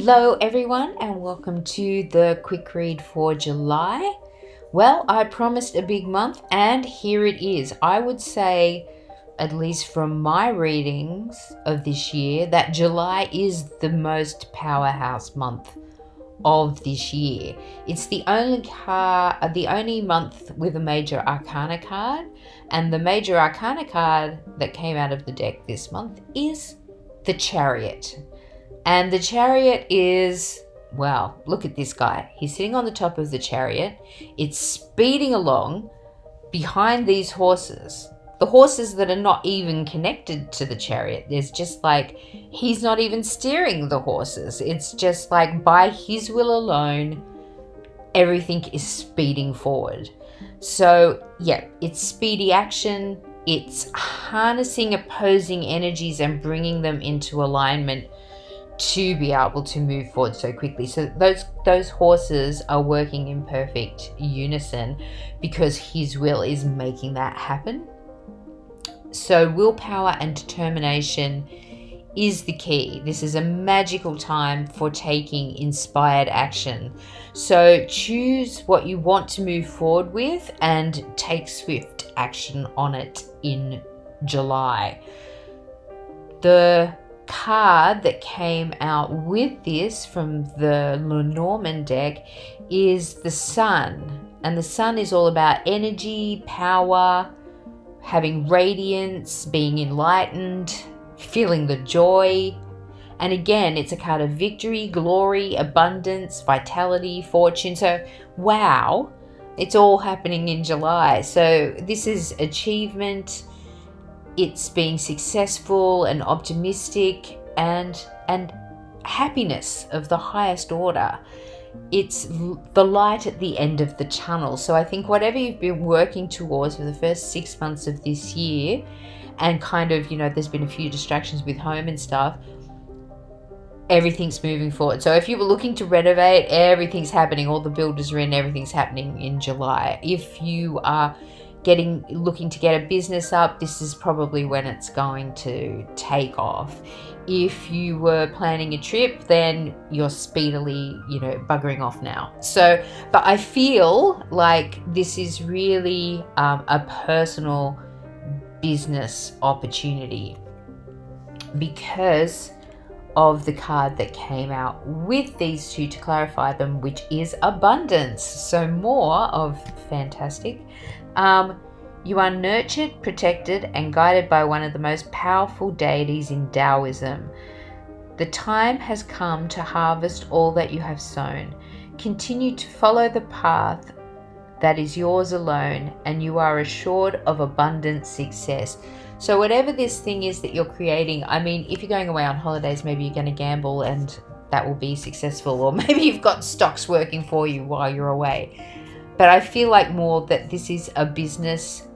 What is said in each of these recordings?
Hello everyone and welcome to the quick read for July. Well, I promised a big month and here it is. I would say, at least from my readings of this year, that July is the most powerhouse month of this year. It's the only month with a major arcana card, and the major arcana card that came out of the deck this month is the Chariot. And the Chariot is, well, look at this guy. He's sitting on the top of the Chariot. It's speeding along behind these horses. The horses that are not even connected to the Chariot. There's just like, he's not even steering the horses. It's just like by his will alone, everything is speeding forward. So yeah, it's speedy action. It's harnessing opposing energies and bringing them into alignment to be able to move forward so quickly. So those horses are working in perfect unison because his will is making that happen. So willpower and determination is the key. This is a magical time for taking inspired action. So choose what you want to move forward with and take swift action on it in July. The card that came out with this from the Lenormand deck is the Sun, and the Sun is all about energy, power, having radiance, being enlightened, feeling the joy. And again, it's a card of victory, glory, abundance, vitality, fortune. So wow, it's all happening in July. So this is achievement. It's being successful and optimistic and happiness of the highest order. It's the light at the end of the tunnel. So I think whatever you've been working towards for the first 6 months of this year, and kind of, there's been a few distractions with home and stuff, everything's moving forward. So if you were looking to renovate, everything's happening. All the builders are in, everything's happening in July. If you are looking to get a business up, this is probably when it's going to take off. If you were planning a trip, then you're speedily, buggering off now. So, but I feel like this is really a personal business opportunity because of the card that came out with these two to clarify them, which is abundance. So more of fantastic. You are nurtured, protected, and guided by one of the most powerful deities in Taoism. The time has come to harvest all that you have sown. Continue to follow the path that is yours alone, and you are assured of abundant success. So whatever this thing is that you're creating, I mean, if you're going away on holidays, maybe you're going to gamble and that will be successful, or maybe you've got stocks working for you while you're away. But I feel like more that this is a business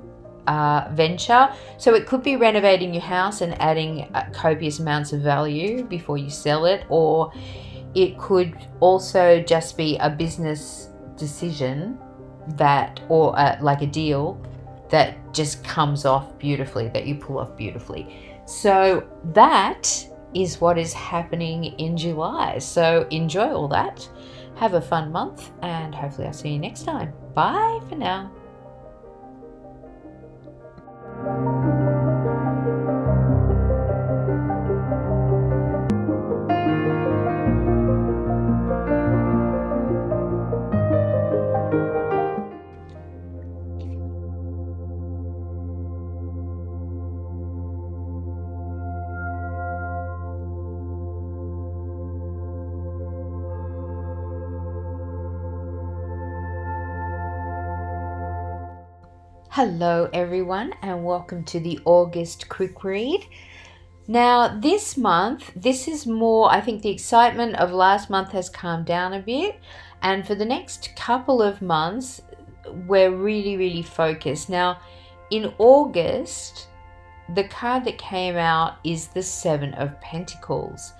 venture. So it could be renovating your house and adding copious amounts of value before you sell it, or it could also just be a business decision or like a deal that just comes off beautifully, that you pull off beautifully. So that is what is happening in July. So enjoy all that. Have a fun month, and hopefully I'll see you next time. Bye for now. Hello everyone and welcome to the August quick read. Now this month, this is more, I think the excitement of last month has calmed down a bit, and for the next couple of months we're really focused. Now in August, the card that came out is the Seven of Pentacles,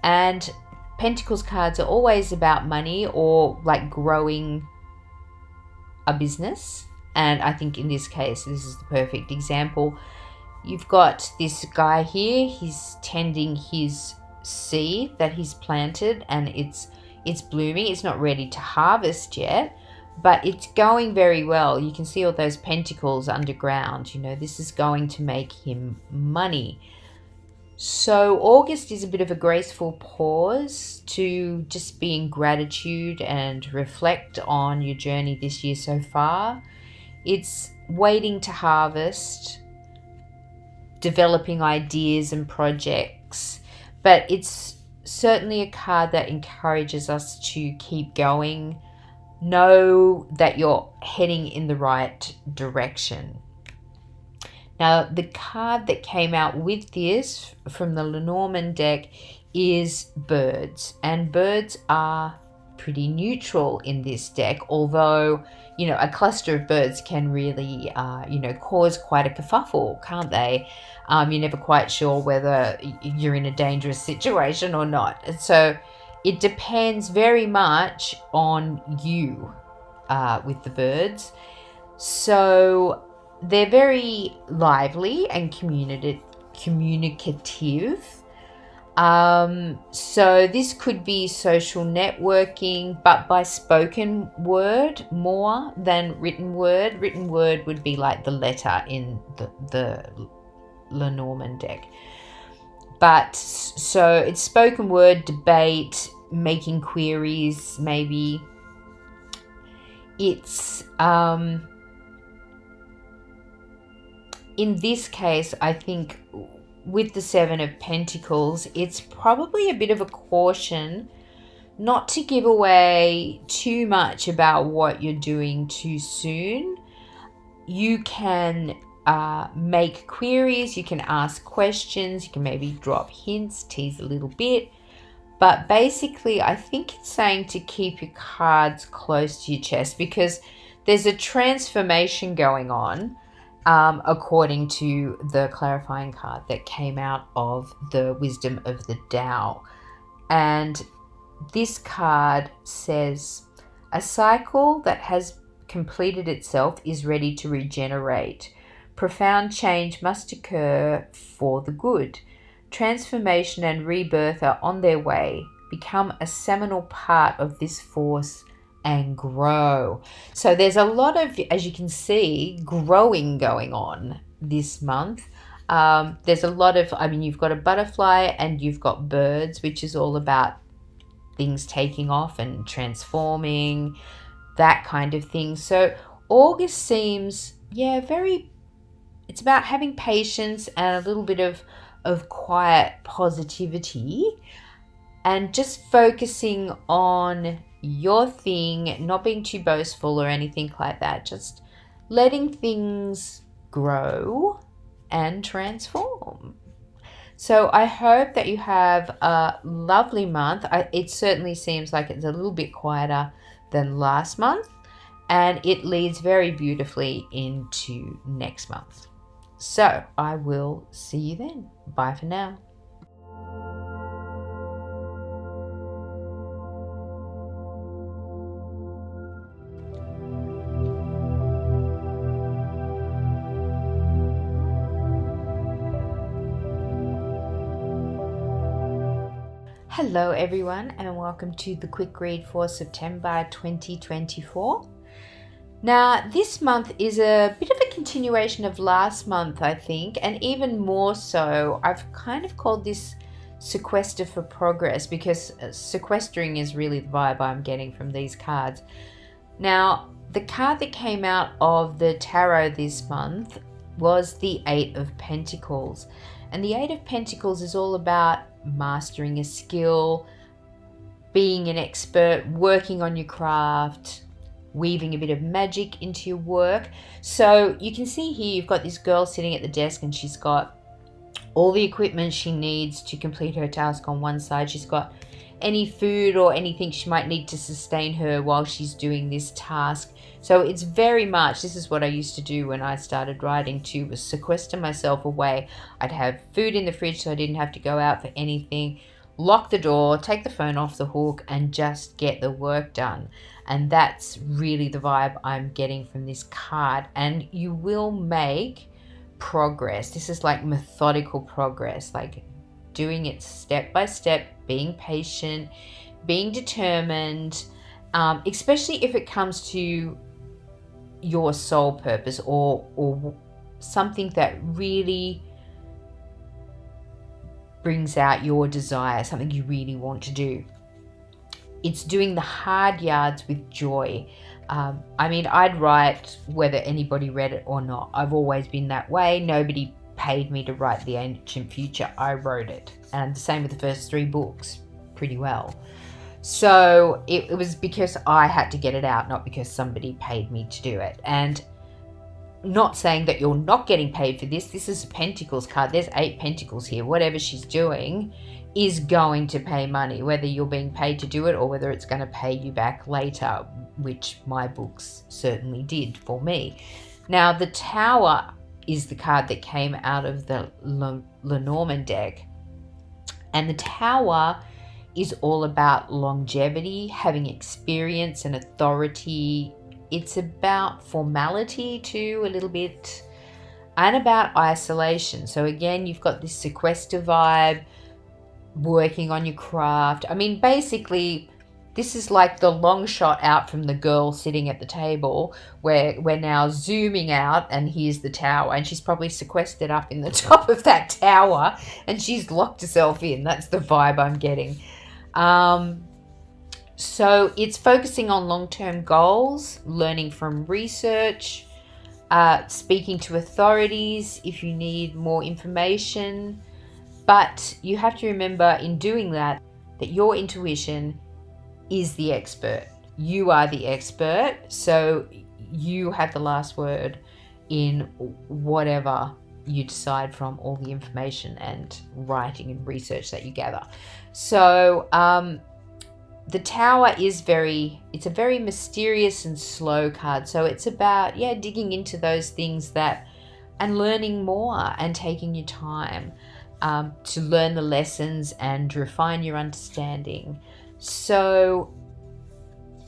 and Pentacles cards are always about money or like growing a business. And I think in this case, this is the perfect example. You've got this guy here, he's tending his seed that he's planted, and it's blooming. It's not ready to harvest yet, but it's going very well. You can see all those pentacles underground. This is going to make him money. So August is a bit of a graceful pause to just be in gratitude and reflect on your journey this year so far. It's waiting to harvest, developing ideas and projects, but it's certainly a card that encourages us to keep going. Know that you're heading in the right direction. Now, the card that came out with this from the Lenormand deck is birds, and birds are pretty neutral in this deck, although a cluster of birds can really cause quite a kerfuffle, can't they? You're never quite sure whether you're in a dangerous situation or not. So it depends very much on you with the birds. So they're very lively and communicative. So this could be social networking, but by spoken word more than written word. Written word would be like the letter in the Lenormand deck. But so it's spoken word, debate, making queries, maybe. It's in this case, I think with the Seven of Pentacles, it's probably a bit of a caution not to give away too much about what you're doing too soon. You can make queries, you can ask questions, you can maybe drop hints, tease a little bit. But basically, I think it's saying to keep your cards close to your chest, because there's a transformation going on. According to the clarifying card that came out of the Wisdom of the Tao. And this card says, a cycle that has completed itself is ready to regenerate. Profound change must occur for the good. Transformation and rebirth are on their way. Become a seminal part of this force and grow. So there's a lot of, as you can see, growing going on this month. There's a lot of, you've got a butterfly and you've got birds, which is all about things taking off and transforming, that kind of thing. So August seems, it's about having patience and a little bit of quiet positivity and just focusing on your thing, not being too boastful or anything like that, just letting things grow and transform. So I hope that you have a lovely month. It certainly seems like it's a little bit quieter than last month, and it leads very beautifully into next month. So I will see you then. Bye for now. Hello everyone, and welcome to the quick read for September 2024. Now this month is a bit of a continuation of last month, I think, and even more so. I've kind of called this sequester for progress, because sequestering is really the vibe I'm getting from these cards. Now the card that came out of the tarot this month was the Eight of Pentacles, and the Eight of Pentacles is all about mastering a skill, being an expert, working on your craft, weaving a bit of magic into your work. So you can see here you've got this girl sitting at the desk, and she's got all the equipment she needs to complete her task on one side. She's got any food or anything she might need to sustain her while she's doing this task. So it's very much, this is what I used to do when I started writing too, was sequester myself away. I'd have food in the fridge so I didn't have to go out for anything, lock the door, take the phone off the hook, and just get the work done. And that's really the vibe I'm getting from this card. And you will make progress. This is like methodical progress, like doing it step by step, being patient, being determined, especially if it comes to your soul purpose or something that really brings out your desire, something you really want to do. It's doing the hard yards with joy. I mean, I'd write whether anybody read it or not. I've always been that way. Nobody paid me to write The Ancient Future. I wrote it. And the same with the first 3 books, pretty well. So it was because I had to get it out, not because somebody paid me to do it. And not saying that you're not getting paid for this. This is a Pentacles card. There's 8 Pentacles here. Whatever she's doing is going to pay money, whether you're being paid to do it or whether it's going to pay you back later, which my books certainly did for me. Now, the Tower is the card that came out of the Lenormand deck. And the Tower is all about longevity, having experience and authority. It's about formality too, a little bit, and about isolation. So again, you've got this sequester vibe, working on your craft. I mean, basically, this is like the long shot out from the girl sitting at the table, where we're now zooming out, and here's the tower, and she's probably sequestered up in the top of that tower, and she's locked herself in. That's the vibe I'm getting. So it's focusing on long-term goals, learning from research, speaking to authorities if you need more information. But you have to remember in doing that your intuition is the expert. You are the expert, so you have the last word in whatever you decide from all the information and writing and research that you gather. So the Tower is it's a very mysterious and slow card. So it's about, digging into those things and learning more and taking your time to learn the lessons and refine your understanding. So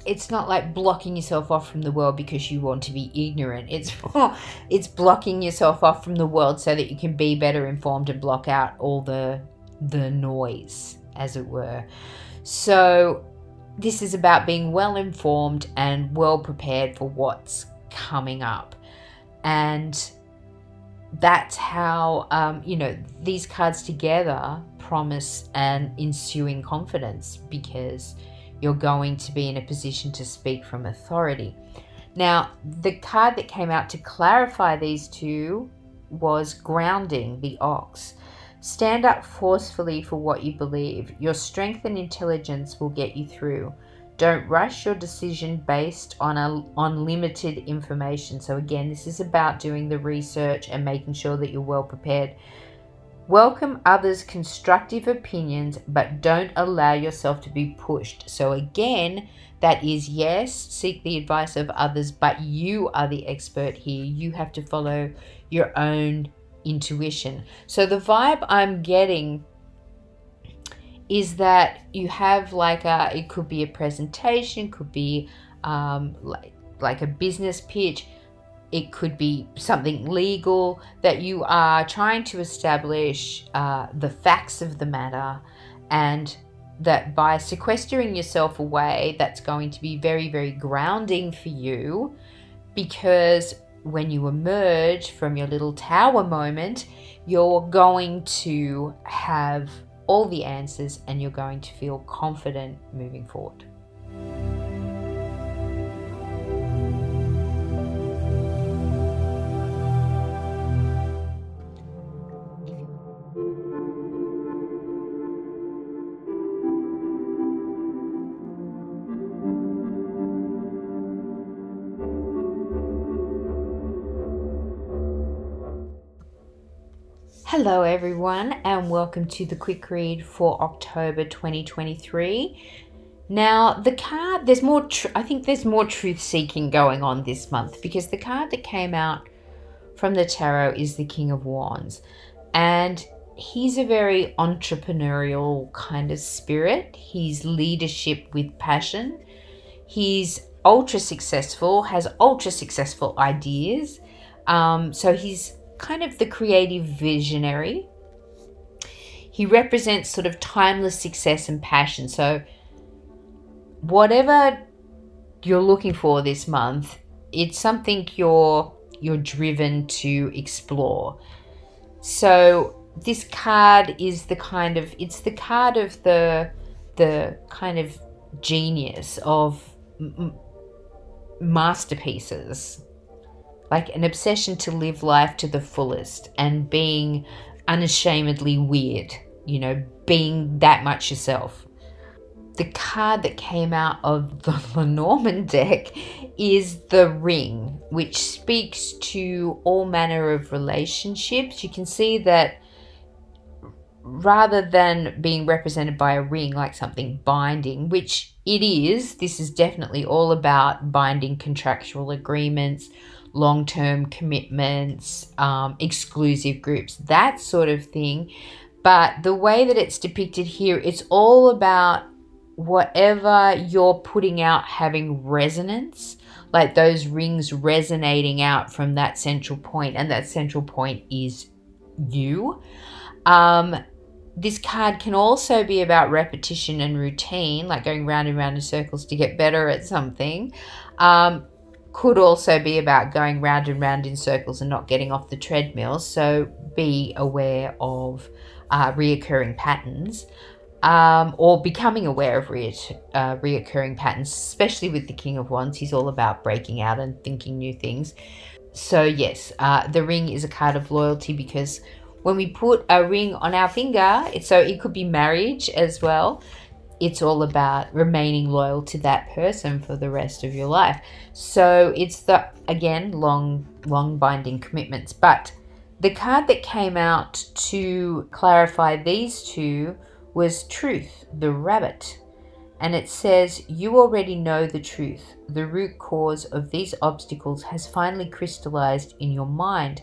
it's not like blocking yourself off from the world because you want to be ignorant. It's blocking yourself off from the world so that you can be better informed and block out all the noise, as it were. So this is about being well informed and well prepared for what's coming up. And that's how, these cards together promise an ensuing confidence, because you're going to be in a position to speak from authority. Now, the card that came out to clarify these two was Grounding, the Ox. Stand up forcefully for what you believe. Your strength and intelligence will get you through. Don't rush your decision based on limited information. So again, this is about doing the research and making sure that you're well prepared. Welcome others' constructive opinions, but don't allow yourself to be pushed. So again, that is, yes, seek the advice of others, but you are the expert here. You have to follow your own intuition. So the vibe I'm getting is that you have it could be a presentation, could be like a business pitch. It could be something legal that you are trying to establish the facts of the matter, and that by sequestering yourself away, that's going to be very, very grounding for you, because when you emerge from your little tower moment, you're going to have all the answers and you're going to feel confident moving forward. Hello everyone, and welcome to the quick read for October 2023. Now, the card, there's more I think there's more truth seeking going on this month, because the card that came out from the tarot is the King of Wands, and he's a very entrepreneurial kind of spirit. He's leadership with passion. He's ultra successful, has ultra successful ideas. So he's kind of the creative visionary. he represents sort of timeless success and passion. So whatever you're looking for this month, it's something you're driven to explore. So this card is the card of the kind of genius of masterpieces, like an obsession to live life to the fullest and being unashamedly weird, being that much yourself. The card that came out of the Lenormand deck is the Ring, which speaks to all manner of relationships. You can see that rather than being represented by a ring like something binding, which it is, this is definitely all about binding contractual agreements, long-term commitments, exclusive groups, that sort of thing. But the way that it's depicted here, it's all about whatever you're putting out having resonance, like those rings resonating out from that central point, and that central point is you. This card can also be about repetition and routine, like going round and round in circles to get better at something. Could also be about going round and round in circles and not getting off the treadmill. So be aware of reoccurring patterns, or becoming aware of reoccurring patterns, especially with the King of Wands. He's all about breaking out and thinking new things. So yes, the Ring is a card of loyalty, because when we put a ring on our finger, it could be marriage as well. It's all about remaining loyal to that person for the rest of your life. So it's again, long binding commitments. But the card that came out to clarify these two was Truth, the Rabbit. And it says, you already know the truth. The root cause of these obstacles has finally crystallized in your mind.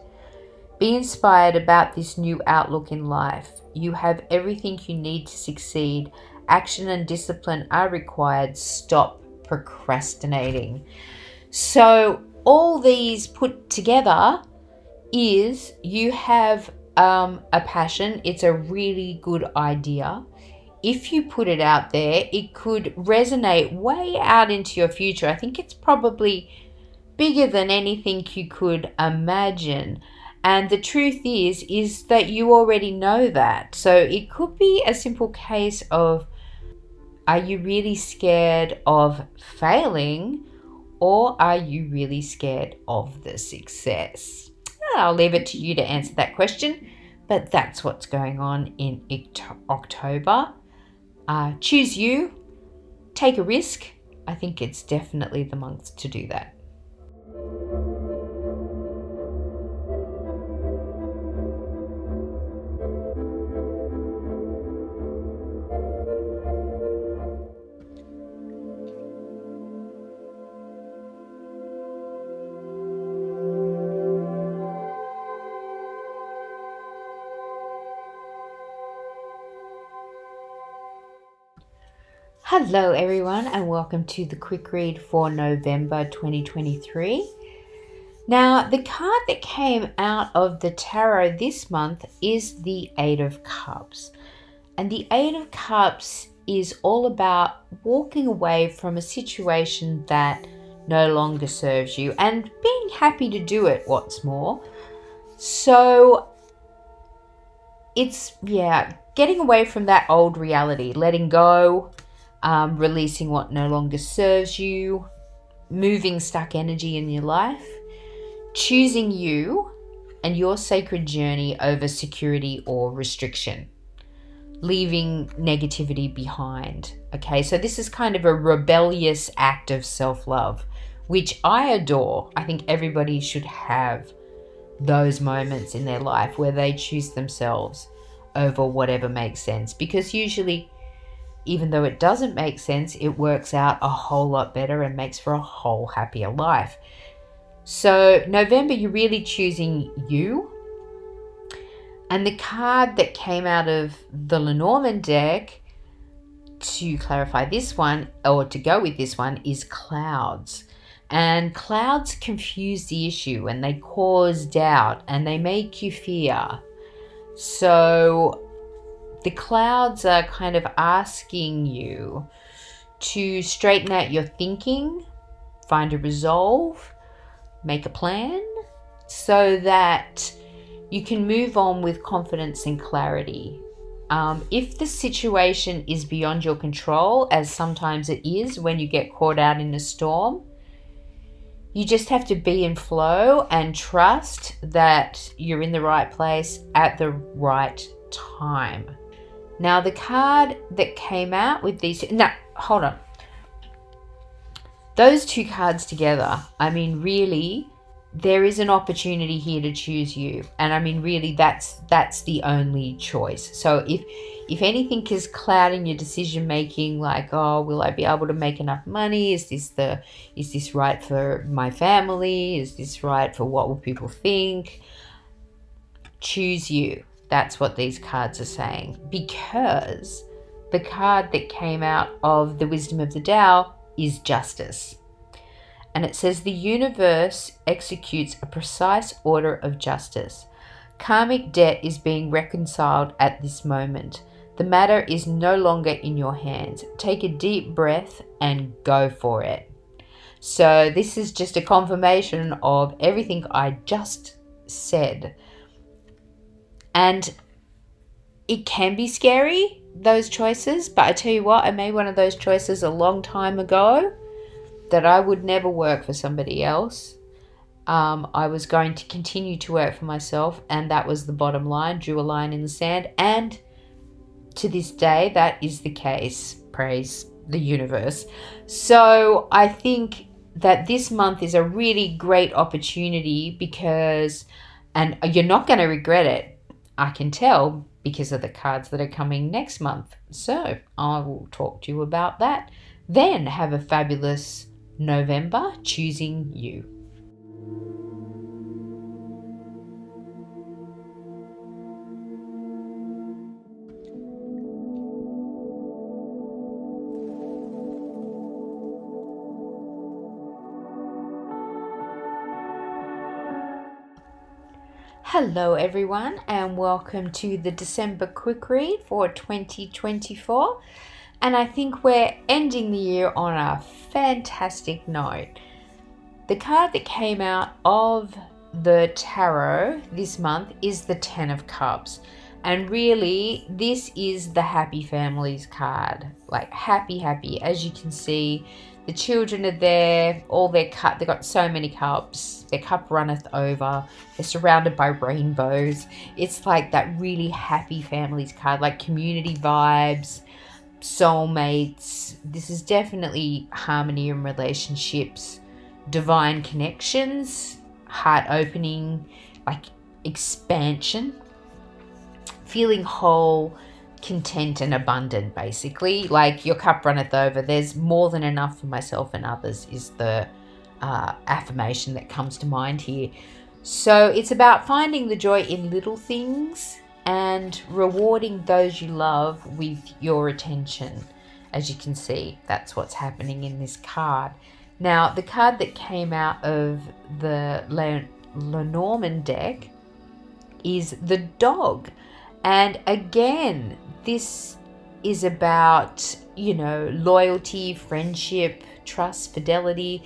Be inspired about this new outlook in life. You have everything you need to succeed. Action and discipline are required. Stop procrastinating. So all these put together is you have a passion. It's a really good idea. If you put it out there, it could resonate way out into your future. I think it's probably bigger than anything you could imagine. And the truth is that you already know that. So it could be a simple case of, are you really scared of failing, or are you really scared of the success? I'll leave it to you to answer that question, but that's what's going on in October. Choose you, take a risk. I think it's definitely the month to do that. Hello everyone, and welcome to the quick read for November 2023. Now, the card that came out of the tarot this month is the Eight of Cups. And the Eight of Cups is all about walking away from a situation that no longer serves you and being happy to do it, what's more. So it's, getting away from that old reality, letting go, releasing what no longer serves you, moving stuck energy in your life, choosing you and your sacred journey over security or restriction, leaving negativity behind. Okay, so this is kind of a rebellious act of self-love, which I adore. I think everybody should have those moments in their life where they choose themselves over whatever makes sense, because usually, even though it doesn't make sense, it works out a whole lot better and makes for a whole happier life. So November, you're really choosing you. And the card that came out of the Lenormand deck to clarify this one, or to go with this one, is Clouds. And clouds confuse the issue and they cause doubt and they make you fear. So the clouds are kind of asking you to straighten out your thinking, find a resolve, make a plan, so that you can move on with confidence and clarity. If the situation is beyond your control, as sometimes it is when you get caught out in a storm, you just have to be in flow and trust that you're in the right place at the right time. Now, the card that came out with these... No, hold on. Those two cards together, I mean, really, there is an opportunity here to choose you. And I mean, really, that's the only choice. So if anything is clouding your decision making, like, oh, will I be able to make enough money? Is this right for my family? Is this right for what will people think? Choose you. That's what these cards are saying, because the card that came out of the Wisdom of the Tao is Justice. And it says the universe executes a precise order of justice. Karmic debt is being reconciled at this moment. The matter is no longer in your hands. Take a deep breath and go for it. So this is just a confirmation of everything I just said. And it can be scary, those choices, but I tell you what, I made one of those choices a long time ago, that I would never work for somebody else. I was going to continue to work for myself, and that was the bottom line. Drew a line in the sand, and to this day, that is the case. Praise the universe. So I think that this month is a really great opportunity, because, and you're not going to regret it, I can tell, because of the cards that are coming next month. So I will talk to you about that then. Have a fabulous November, choosing you. Hello everyone, and welcome to the December quick read for 2024. And I think we're ending the year on a fantastic note. The card that came out of the tarot this month is the Ten of Cups. And really, this is the happy families card. Like happy. As you can see, the children are there, all their cup, they've got so many cups, their cup runneth over, they're surrounded by rainbows. It's like that really happy families card, like community vibes, soulmates. This is definitely harmony in relationships, divine connections, heart opening, like expansion, feeling whole, content and abundant, basically. Like your cup runneth over, there's more than enough for myself and others is the affirmation that comes to mind here. So it's about finding the joy in little things and rewarding those you love with your attention. As you can see, that's what's happening in this card. Now, the card that came out of the Lenormand deck is the Dog. And again, this is about, loyalty, friendship, trust, fidelity.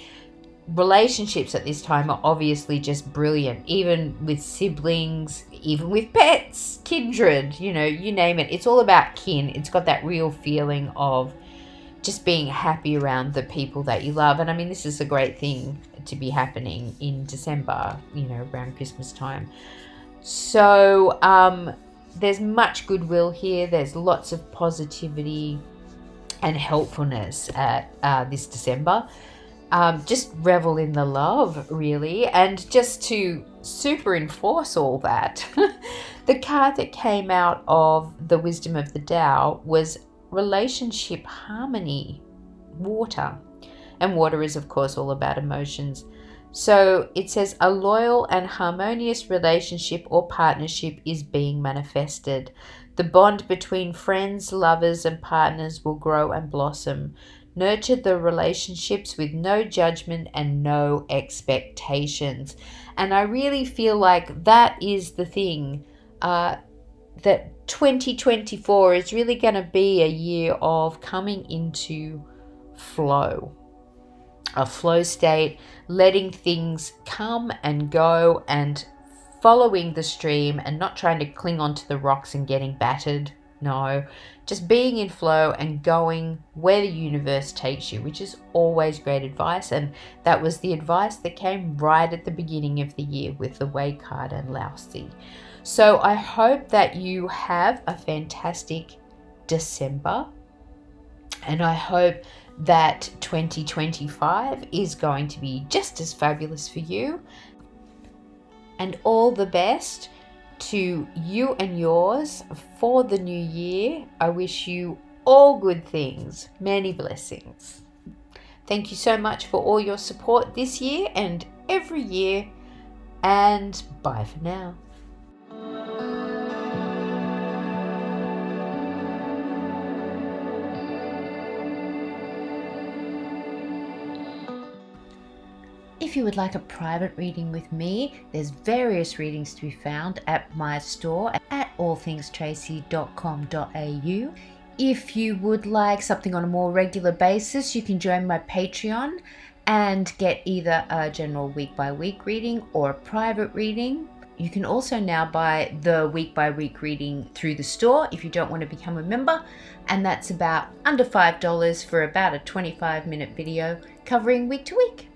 Relationships at this time are obviously just brilliant, even with siblings, even with pets, kindred, you name it. It's all about kin. It's got that real feeling of just being happy around the people that you love. And I mean, this is a great thing to be happening in December, around Christmas time. So there's much goodwill here. There's lots of positivity and helpfulness at this December. Just revel in the love, really. And just to super enforce all that, the card that came out of the Wisdom of the Tao was relationship harmony, water. And water is, of course, all about emotions. So it says a loyal and harmonious relationship or partnership is being manifested. The bond between friends, lovers, and partners will grow and blossom. Nurture the relationships with no judgment and no expectations. And I really feel like that is the thing that 2024 is really going to be a year of coming into flow, a flow state, letting things come and go and following the stream and not trying to cling onto the rocks and getting battered. No, just being in flow and going where the universe takes you, which is always great advice. And that was the advice that came right at the beginning of the year with the Way card and Laozi. So I hope that you have a fantastic December, and I hope that 2025 is going to be just as fabulous for you. And all the best to you and yours for the new year. I wish you all good things, many blessings. Thank you so much for all your support this year and every year, and bye for now. If you would like a private reading with me, there's various readings to be found at my store at allthingstraci.com.au. If you would like something on a more regular basis, you can join my Patreon and get either a general week-by-week reading or a private reading. You can also now buy the week-by-week reading through the store if you don't want to become a member, and that's about under $5 for about a 25-minute video covering week to week.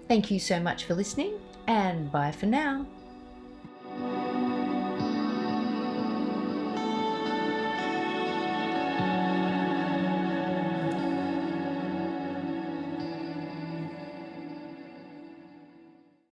Thank you so much for listening, and bye for now.